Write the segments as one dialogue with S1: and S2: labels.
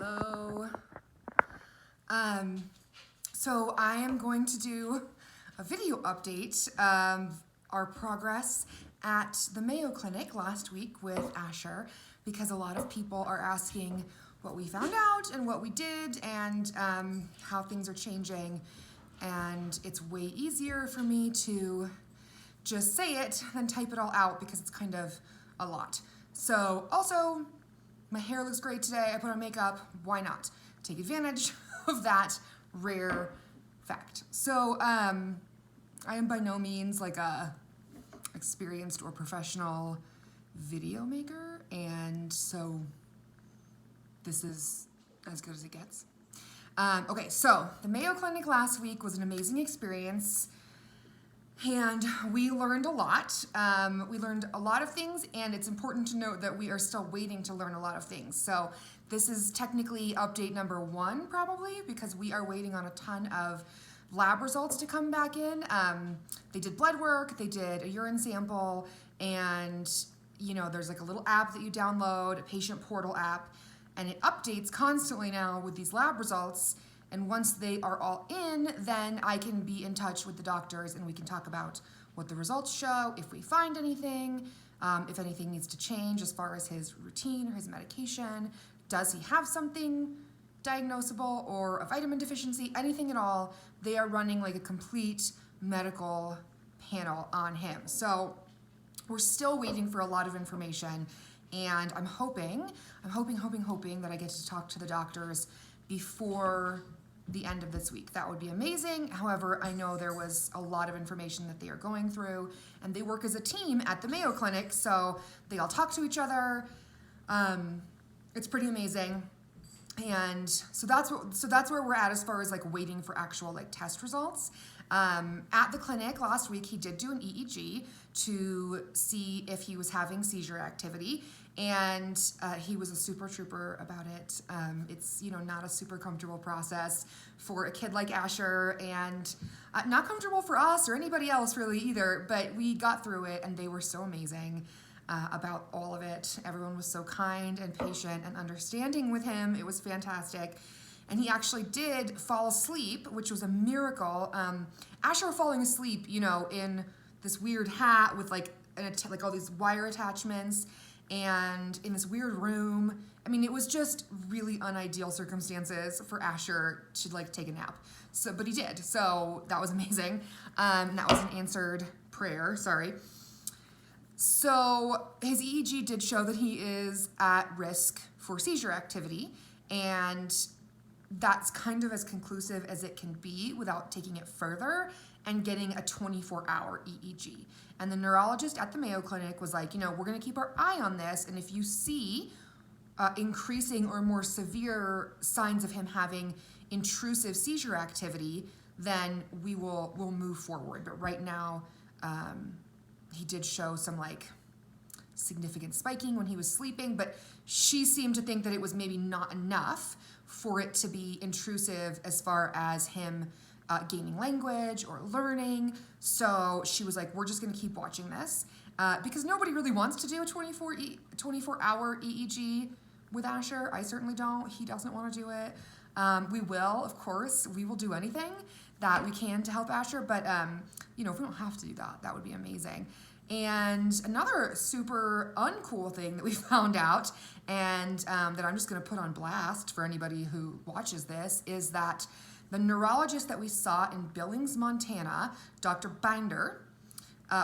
S1: Hello. So I am going to do a video update of our progress at the Mayo Clinic last week with Asher, because a lot of people are asking what we found out and what we did and how things are changing. And it's way easier for me to just say it than type it all out because it's kind of a lot. So also, my hair looks great today. I put on makeup. Why not? Take advantage of that rare fact. So I am by no means like a experienced or professional video maker, and so this is as good as it gets. Okay, so the Mayo Clinic last week was an amazing experience, and we learned a lot. We learned a lot of things, and it's important to note that we are still waiting to learn a lot of things. So this is technically update number 1, probably, because we are waiting on a ton of lab results to come back in. They did blood work, they did a urine sample, and there's like a little app that you download, a patient portal app, and it updates constantly now with these lab results. And once they are all in, then I can be in touch with the doctors and we can talk about what the results show, if we find anything, if anything needs to change as far as his routine or his medication. Does he have something diagnosable or a vitamin deficiency, anything at all? They are running like a complete medical panel on him. So we're still waiting for a lot of information, and I'm hoping that I get to talk to the doctors before the end of this week. That would be amazing. However, I know there was a lot of information that they are going through, and they work as a team at the Mayo Clinic, so they all talk to each other. It's pretty amazing. And so that's where we're at as far as like waiting for actual like test results. At the clinic last week, he did do an EEG to see if he was having seizure activity, and he was a super trooper about it. It's not a super comfortable process for a kid like Asher, and not comfortable for us or anybody else really either, but we got through it, and they were so amazing about all of it. Everyone was so kind and patient and understanding with him. It was fantastic. And he actually did fall asleep, which was a miracle. Asher falling asleep, in this weird hat with like all these wire attachments and in this weird room. I mean, it was just really unideal circumstances for Asher to like take a nap. So, but he did. So that was amazing. That was an answered prayer. Sorry. So his EEG did show that he is at risk for seizure activity, and that's kind of as conclusive as it can be without taking it further and getting a 24-hour EEG. And the neurologist at the Mayo Clinic was like, we're going to keep our eye on this, and if you see increasing or more severe signs of him having intrusive seizure activity, then we'll move forward. But right now, he did show some like significant spiking when he was sleeping, but she seemed to think that it was maybe not enough for it to be intrusive as far as him gaining language or learning. So she was like, we're just going to keep watching this because nobody really wants to do a 24-hour EEG with Asher. I certainly don't. He doesn't want to do it. We will, of course, we will do anything that we can to help Asher, but if we don't have to do that, that would be amazing. And another super uncool thing that we found out, and that I'm just going to put on blast for anybody who watches this, is that the neurologist that we saw in Billings, Montana, Dr. Binder,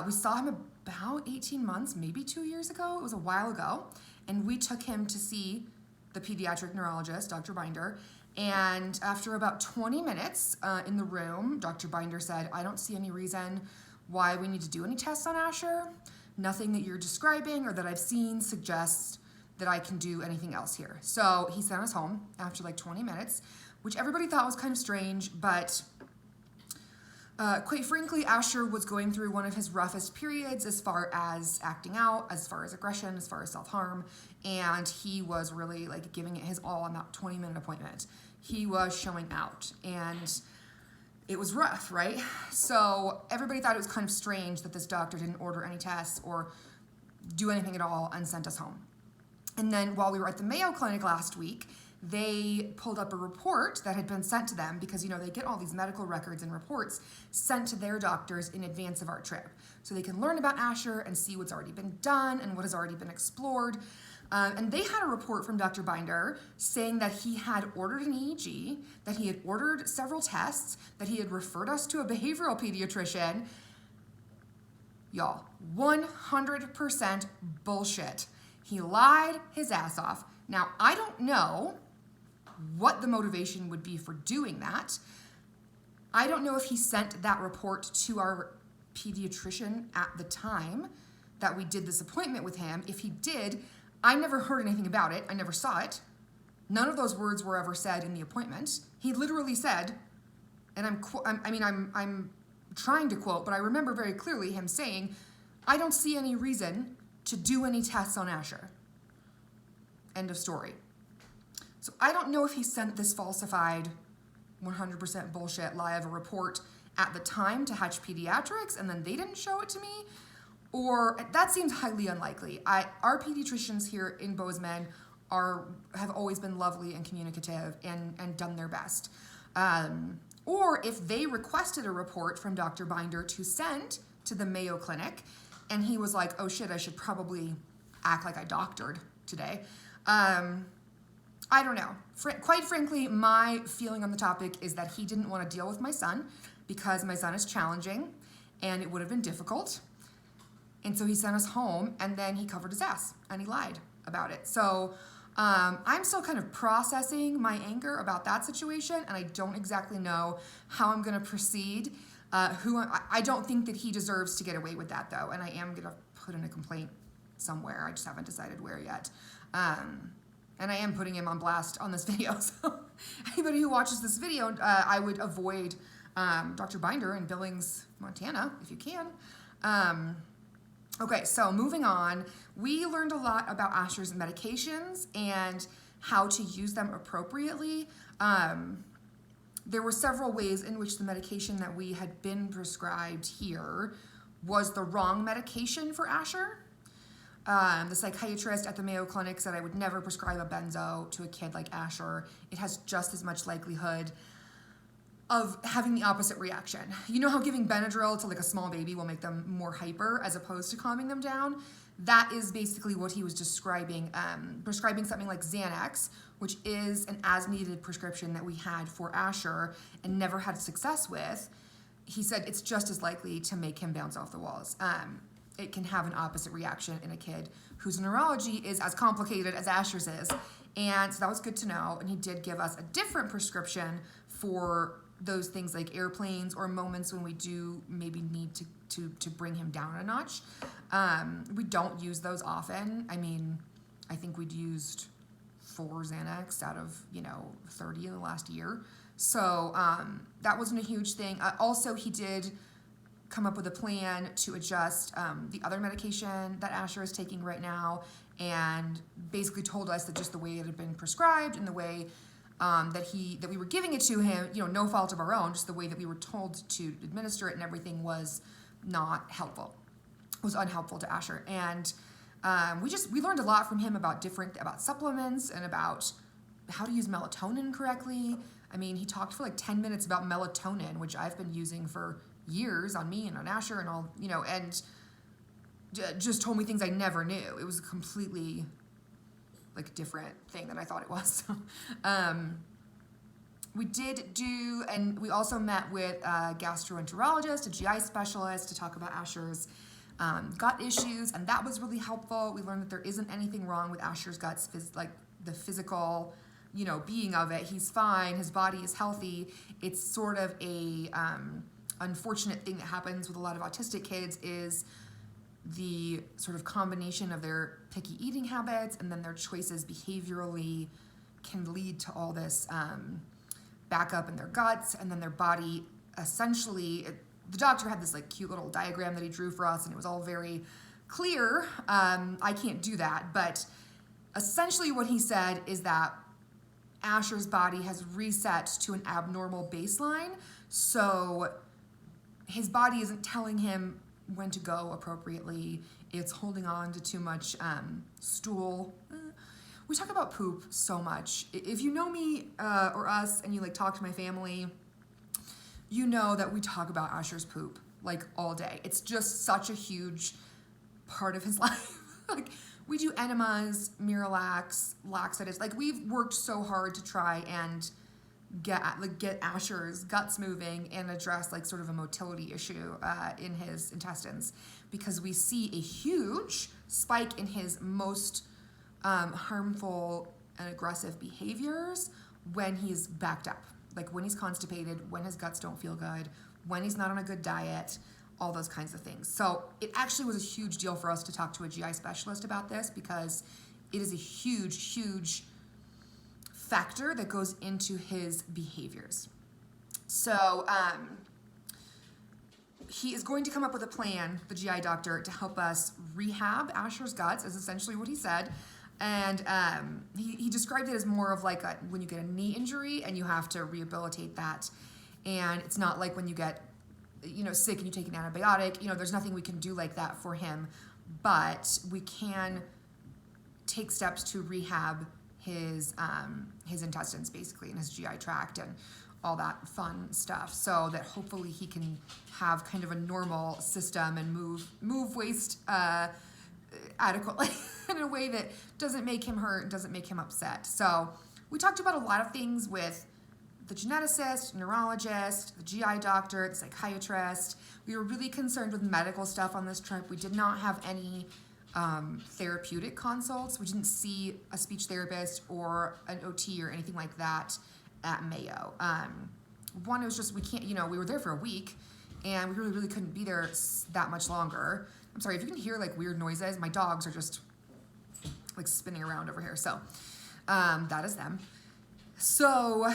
S1: we saw him about 18 months, maybe 2 years ago. It was a while ago. And we took him to see the pediatric neurologist, Dr. Binder. And after about 20 minutes in the room, Dr. Binder said, I don't see any reason why we need to do any tests on Asher. Nothing that you're describing or that I've seen suggests that I can do anything else here. So he sent us home after like 20 minutes, which everybody thought was kind of strange, but quite frankly, Asher was going through one of his roughest periods as far as acting out, as far as aggression, as far as self-harm, and he was really like giving it his all on that 20-minute appointment. He was showing out, and it was rough, right? So everybody thought it was kind of strange that this doctor didn't order any tests or do anything at all and sent us home. And then while we were at the Mayo Clinic last week, they pulled up a report that had been sent to them because, they get all these medical records and reports sent to their doctors in advance of our trip. So they can learn about Asher and see what's already been done and what has already been explored. And they had a report from Dr. Binder saying that he had ordered an EEG, that he had ordered several tests, that he had referred us to a behavioral pediatrician. Y'all, 100% bullshit. He lied his ass off. Now, I don't know what the motivation would be for doing that. I don't know if he sent that report to our pediatrician at the time that we did this appointment with him. If he did, I never heard anything about it. I never saw it. None of those words were ever said in the appointment. He literally said, and I'm trying to quote, but I remember very clearly him saying, I don't see any reason to do any tests on Asher. End of story. So I don't know if he sent this falsified 100% bullshit lie of a report at the time to Hatch Pediatrics and then they didn't show it to me, or that seems highly unlikely. Our pediatricians here in Bozeman have always been lovely and communicative and done their best. Or if they requested a report from Dr. Binder to send to the Mayo Clinic, and he was like, oh shit, I should probably act like I doctored today. I don't know. Quite frankly, my feeling on the topic is that he didn't want to deal with my son because my son is challenging and it would have been difficult. And so he sent us home and then he covered his ass and he lied about it. So I'm still kind of processing my anger about that situation, and I don't exactly know how I'm going to proceed. I don't think that he deserves to get away with that, though, and I am going to put in a complaint somewhere. I just haven't decided where yet. And I am putting him on blast on this video. So anybody who watches this video, I would avoid Dr. Binder in Billings, Montana, if you can. Okay, so moving on, we learned a lot about Asher's medications and how to use them appropriately. There were several ways in which the medication that we had been prescribed here was the wrong medication for Asher. The psychiatrist at the Mayo Clinic said I would never prescribe a benzo to a kid like Asher. It has just as much likelihood of having the opposite reaction. You know how giving Benadryl to like a small baby will make them more hyper as opposed to calming them down? That is basically what he was describing, prescribing something like Xanax, which is an as-needed prescription that we had for Asher and never had success with. He said it's just as likely to make him bounce off the walls. It can have an opposite reaction in a kid whose neurology is as complicated as Asher's is. And so that was good to know. And he did give us a different prescription for those things like airplanes or moments when we do maybe need to bring him down a notch. We don't use those often. I mean, I think we'd used 4 Xanax out of, 30 in the last year. So that wasn't a huge thing. Also, he did come up with a plan to adjust the other medication that Asher is taking right now, and basically told us that just the way it had been prescribed and the way that we were giving it to him, no fault of our own, just the way that we were told to administer it and everything was not helpful, was unhelpful to Asher. And we learned a lot from him about supplements and about how to use melatonin correctly. I mean, he talked for like 10 minutes about melatonin, which I've been using for years on me and on Asher and all, and just told me things I never knew. It was a completely like different thing than I thought it was. We also met with a gastroenterologist, a GI specialist, to talk about Asher's gut issues, and that was really helpful. We learned that there isn't anything wrong with Asher's guts, like the physical, being of it. He's fine. His body is healthy. It's sort of a unfortunate thing that happens with a lot of autistic kids is the sort of combination of their picky eating habits and then their choices behaviorally can lead to all this backup in their guts, and then their body essentially, the doctor had this like cute little diagram that he drew for us and it was all very clear. I can't do that, but essentially what he said is that Asher's body has reset to an abnormal baseline, so his body isn't telling him when to go appropriately. It's holding on to too much stool, we talk about poop so much. If you know me or us and you like talk to my family, you know that we talk about Asher's poop like all day. It's just such a huge part of his life. Like we do enemas, Miralax, laxatives. Like we've worked so hard to try and get Asher's guts moving and address like sort of a motility issue in his intestines, because we see a huge spike in his most harmful and aggressive behaviors when he's backed up, like when he's constipated, when his guts don't feel good, when he's not on a good diet, all those kinds of things. So it actually was a huge deal for us to talk to a GI specialist about this, because it is a huge factor that goes into his behaviors. So he is going to come up with a plan, the GI doctor, to help us rehab Asher's guts, is essentially what he said. And he described it as more of like when you get a knee injury and you have to rehabilitate that. And it's not like when you get, sick and you take an antibiotic, there's nothing we can do like that for him, but we can take steps to rehab his intestines basically, and his GI tract and all that fun stuff, so that hopefully he can have kind of a normal system and move waste adequately in a way that doesn't make him hurt, doesn't make him upset. So we talked about a lot of things with the geneticist, neurologist, the GI doctor, the psychiatrist. We were really concerned with medical stuff on this trip. We did not have any therapeutic consults. We didn't see a speech therapist or an OT or anything like that at Mayo. One, it was just, we can't, we were there for a week and we really couldn't be there that much longer. I'm sorry, if you can hear like weird noises, my dogs are just like spinning around over here. So that is them. So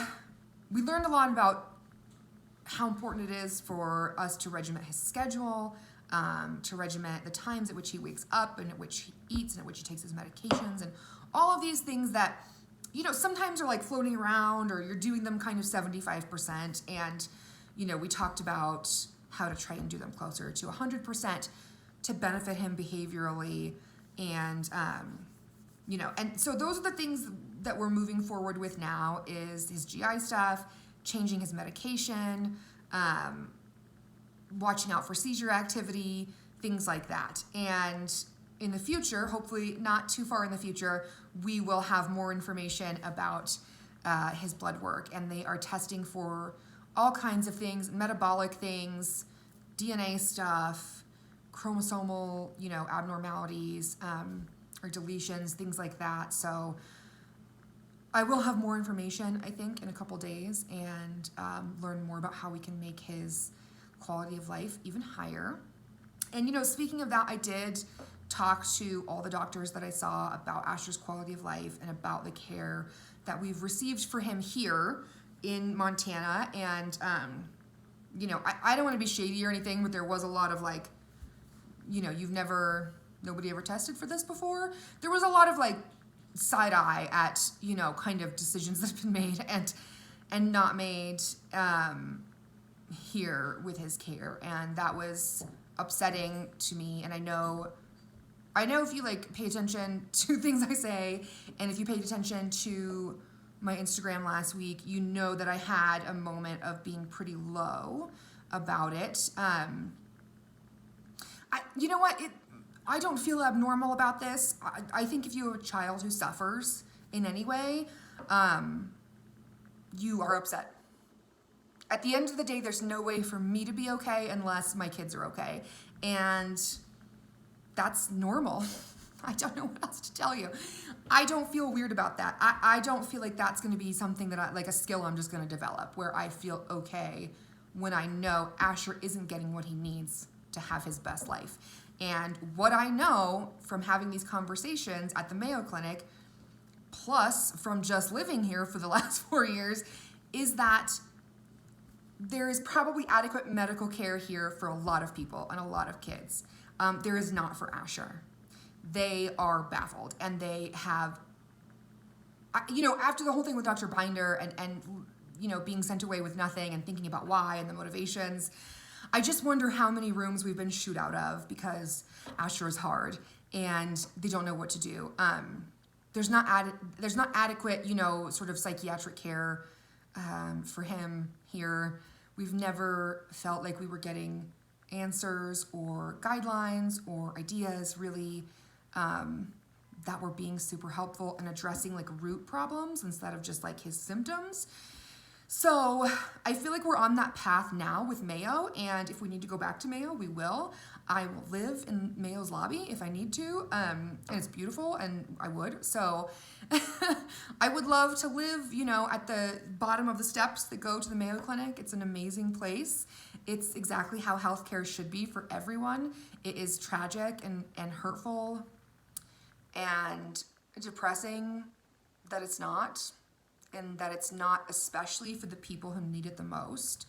S1: we learned a lot about how important it is for us to regiment his schedule, to regiment the times at which he wakes up and at which he eats and at which he takes his medications, and all of these things that, sometimes are like floating around or you're doing them kind of 75%. And, we talked about how to try and do them closer to 100% to benefit him behaviorally. And, and so those are the things that we're moving forward with now, is his GI stuff, changing his medication, watching out for seizure activity, things like that. And in the future, hopefully not too far in the future, we will have more information about his blood work. And they are testing for all kinds of things, metabolic things, DNA stuff, chromosomal, abnormalities, or deletions, things like that. So I will have more information, I think, in a couple days, and learn more about how we can make his quality of life even higher. And, speaking of that, I did talk to all the doctors that I saw about Asher's quality of life and about the care that we've received for him here in Montana. And, I don't want to be shady or anything, but there was a lot of like, nobody ever tested for this before. There was a lot of like side eye at, kind of decisions that have been made and not made here with his care. And that was upsetting to me. And I know if you like pay attention to things I say, and if you paid attention to my Instagram last week, you know that I had a moment of being pretty low about it. You know what? I don't feel abnormal about this. I think if you have a child who suffers in any way, you are upset. At the end of the day, there's no way for me to be okay unless my kids are okay. And that's normal. I don't know what else to tell you. I don't feel weird about that. I don't feel like that's going to be something that like a skill I'm just going to develop, where I feel okay when I know Asher isn't getting what he needs to have his best life. And what I know from having these conversations at the Mayo Clinic, plus from just living here for the last 4 years, is that there is probably adequate medical care here for a lot of people and a lot of kids. There is not for Asher. They are baffled, and they have, after the whole thing with Dr. Binder and being sent away with nothing and thinking about why and the motivations, I just wonder how many rooms we've been shooed out of because Asher is hard and they don't know what to do. there's not adequate, sort of psychiatric care for him here. We've never felt like we were getting answers or guidelines or ideas really that were being super helpful and addressing like root problems instead of just like his symptoms. So I feel like we're on that path now with Mayo, and if we need to go back to Mayo, we will. I will live in Mayo's lobby if I need to, and it's beautiful, and I would. So I would love to live, at the bottom of the steps that go to the Mayo Clinic. It's an amazing place. It's exactly how healthcare should be for everyone. It is tragic and hurtful and depressing that it's not. And that it's not, especially for the people who need it the most.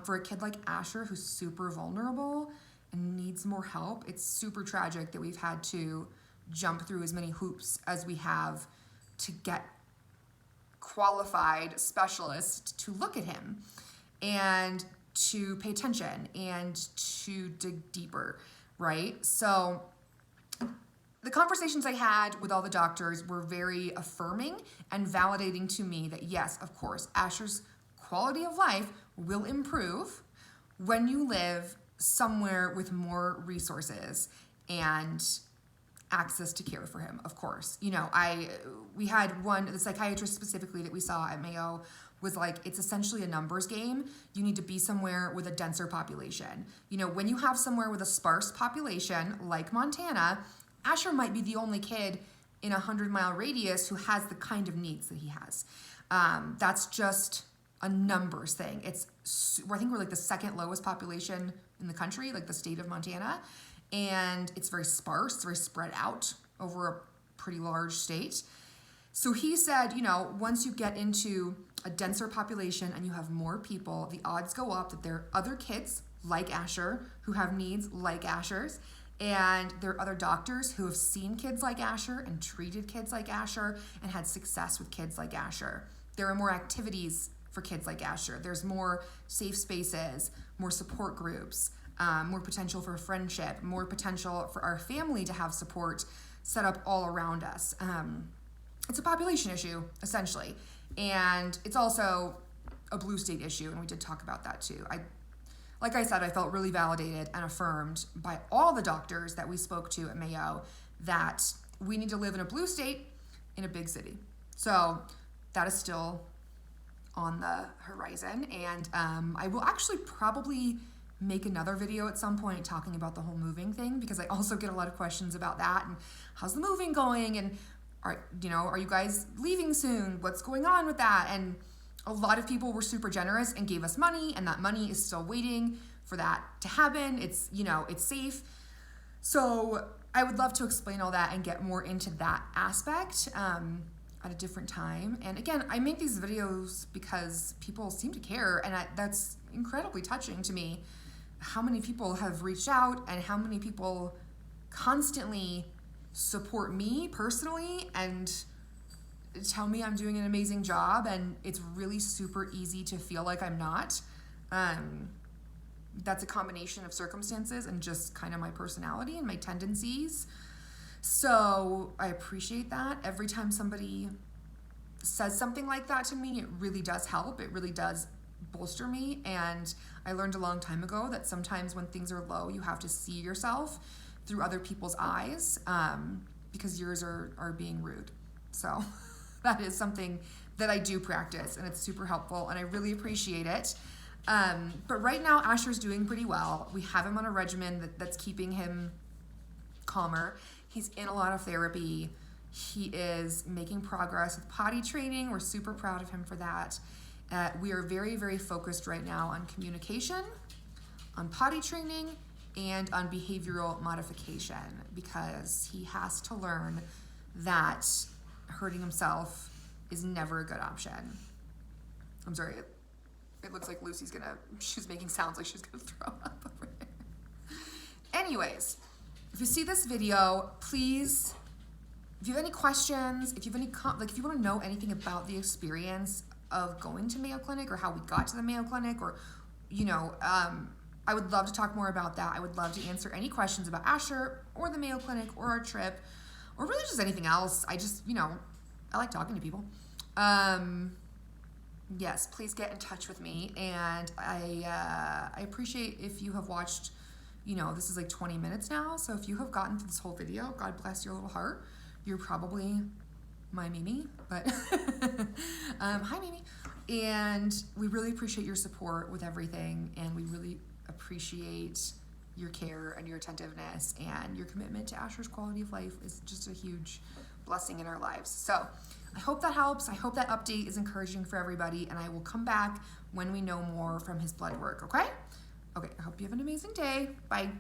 S1: For a kid like Asher, who's super vulnerable and needs more help, it's super tragic that we've had to jump through as many hoops as we have to get qualified specialists to look at him and to pay attention and to dig deeper, right? So the conversations I had with all the doctors were very affirming and validating to me that yes, of course, Asher's quality of life will improve when you live somewhere with more resources and access to care for him, of course. We had the psychiatrist specifically that we saw at Mayo was like, it's essentially a numbers game. You need to be somewhere with a denser population. When you have somewhere with a sparse population like Montana, Asher might be the only kid in a 100-mile radius who has the kind of needs that he has. That's just a numbers thing. I think we're like the second lowest population in the country, like the state of Montana. And it's very sparse, it's very spread out over a pretty large state. So he said, once you get into a denser population and you have more people, the odds go up that there are other kids like Asher who have needs like Asher's. And there are other doctors who have seen kids like Asher and treated kids like Asher and had success with kids like Asher. There are more activities for kids like Asher. There's more safe spaces, more support groups, more potential for friendship, more potential for our family to have support set up all around us. It's a population issue, essentially. And it's also a blue state issue, and we did talk about that too. Like I said, I felt really validated and affirmed by all the doctors that we spoke to at Mayo that we need to live in a blue state in a big city. So that is still on the horizon. And I will actually probably make another video at some point talking about the whole moving thing, because I also get a lot of questions about that and how's the moving going, and are you guys leaving soon? What's going on with that? And a lot of people were super generous and gave us money, and that money is still waiting for that to happen. It's, it's safe. So I would love to explain all that and get more into that aspect at a different time. And again, I make these videos because people seem to care, and that's incredibly touching to me, how many people have reached out and how many people constantly support me personally and tell me I'm doing an amazing job, and it's really super easy to feel like I'm not. That's a combination of circumstances and just kind of my personality and my tendencies. So I appreciate that. Every time somebody says something like that to me, it really does help. It really does bolster me. And I learned a long time ago that sometimes when things are low, you have to see yourself through other people's eyes, because yours are being rude. So that is something that I do practice, and it's super helpful, and I really appreciate it. But right now, Asher's doing pretty well. We have him on a regimen that's keeping him calmer. He's in a lot of therapy. He is making progress with potty training. We're super proud of him for that. We are very, very focused right now on communication, on potty training, and on behavioral modification, because he has to learn that hurting himself is never a good option. I'm sorry, it looks like she's making sounds like she's gonna throw up over here. Anyways, if you see this video, please, if you have any questions, if you have any, if you wanna know anything about the experience of going to Mayo Clinic or how we got to the Mayo Clinic, or, I would love to talk more about that. I would love to answer any questions about Asher or the Mayo Clinic or our trip or really just anything else. I just, I like talking to people. Yes, please get in touch with me. And I appreciate if you have watched, this is like 20 minutes now. So if you have gotten through this whole video, God bless your little heart. You're probably my Mimi, but hi Mimi. And we really appreciate your support with everything. And we really appreciate your care and your attentiveness, and your commitment to Asher's quality of life is just a huge blessing in our lives. So I hope that helps. I hope that update is encouraging for everybody, and I will come back when we know more from his blood work, okay? Okay, I hope you have an amazing day. Bye.